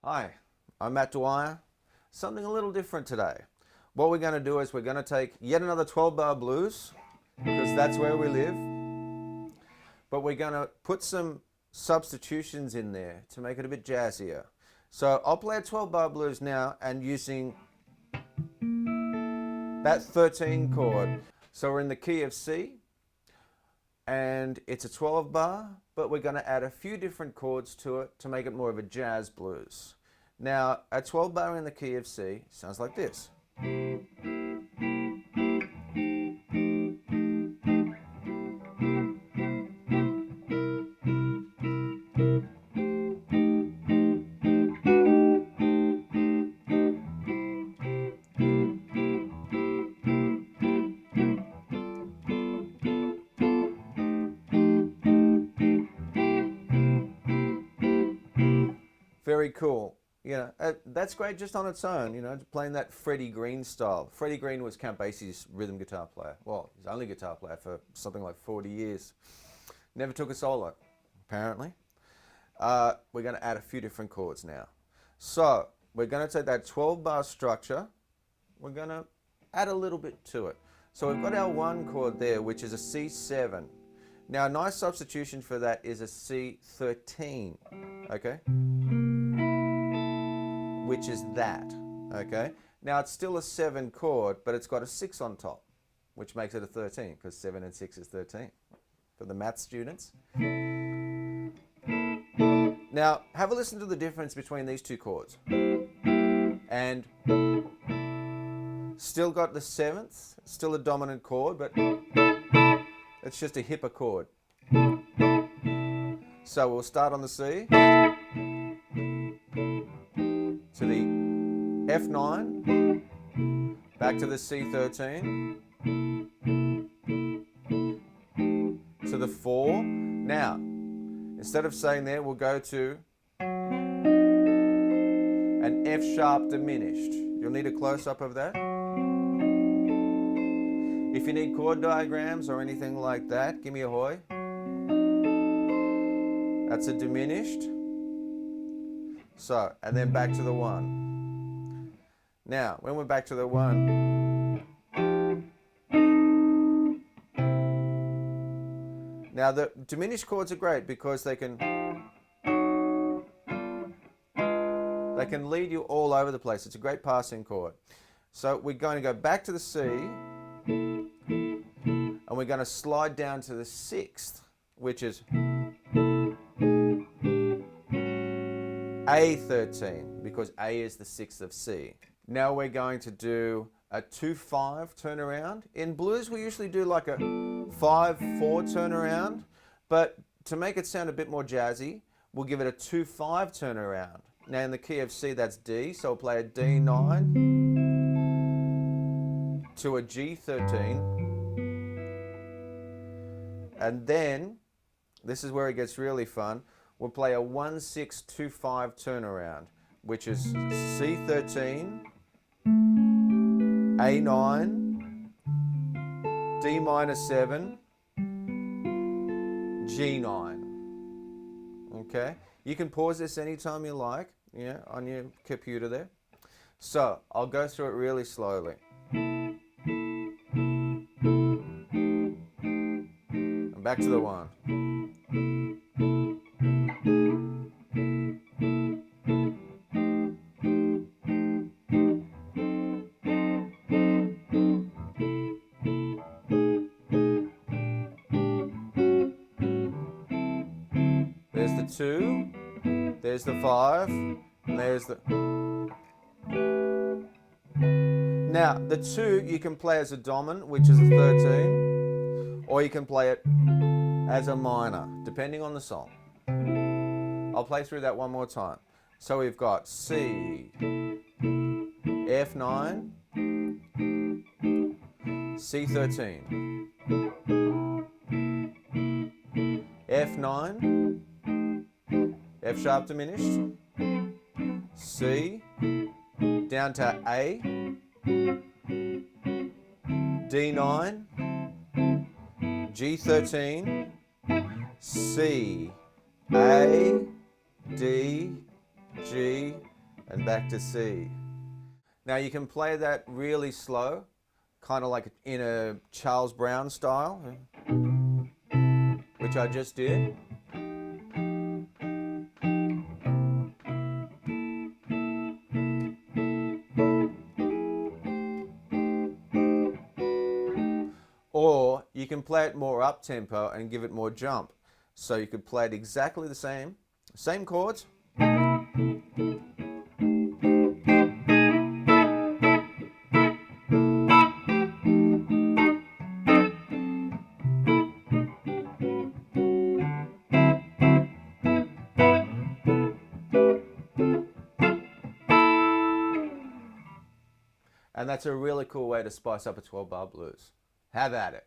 Hi, I'm Matt Dwyer. Something a little different today. What we're going to do is we're going to take yet another 12-bar blues, because that's where we live, but we're going to put some substitutions in there to make it a bit jazzier. So I'll play a 12-bar blues now and using that 13 chord. So we're in the key of C, and it's a 12-bar, but we're going to add a few different chords to it to make it more of a jazz blues. Now, a 12-bar in the key of C sounds like this. Very cool. That's great just on its own, playing that Freddie Green style. Freddie Green was Count Basie's rhythm guitar player. Well, he's only guitar player for something like 40 years. Never took a solo, apparently. We're going to add a few different chords now. So, we're going to take that 12-bar structure, we're going to add a little bit to it. So we've got our 1 chord there, which is a C7. Now, a nice substitution for that is a C13, okay? Which is that, okay? Now it's still a 7 chord, but it's got a 6 on top, which makes it a 13, because 7 and 6 is 13, for the math students. Now, have a listen to the difference between these 2 chords. And still got the 7th, still a dominant chord, but it's just a hipper chord. So we'll start on the C, to the F9, back to the C13, to the 4. Now, instead of saying there, we'll go to an F sharp diminished. You'll need a close-up of that. If you need chord diagrams or anything like that, give me a hoy. That's a diminished. So, and then back to the 1. Now, when we're back to the 1, now the diminished chords are great because they can lead you all over the place. It's a great passing chord. So we're going to go back to the C, and we're going to slide down to the 6th, which is A13, because A is the 6th of C. Now we're going to do a 2-5 turnaround. In blues we usually do like a 5-4 turnaround, but to make it sound a bit more jazzy, we'll give it a 2-5 turnaround. Now in the key of C that's D, so we'll play a D9 to a G13, and then, this is where it gets really fun, we'll play a 1-6-2-5 turnaround, which is C13, A9, D minor 7, G9. Okay? You can pause this anytime you like, on your computer there. So, I'll go through it really slowly. And back to the 1. There's the 2, there's the 5, and there's the... Now, the 2 you can play as a dominant, which is a 13, or you can play it as a minor, depending on the song. I'll play through that one more time. So we've got C, F9, C13, F9, F sharp diminished, C, down to A, D9, G13, C, A, D, G, and back to C. Now you can play that really slow, kind of like in a Charles Brown style, which I just did. Or you can play it more up tempo and give it more jump. So you could play it exactly the same chords. And that's a really cool way to spice up a 12-bar blues. Have at it.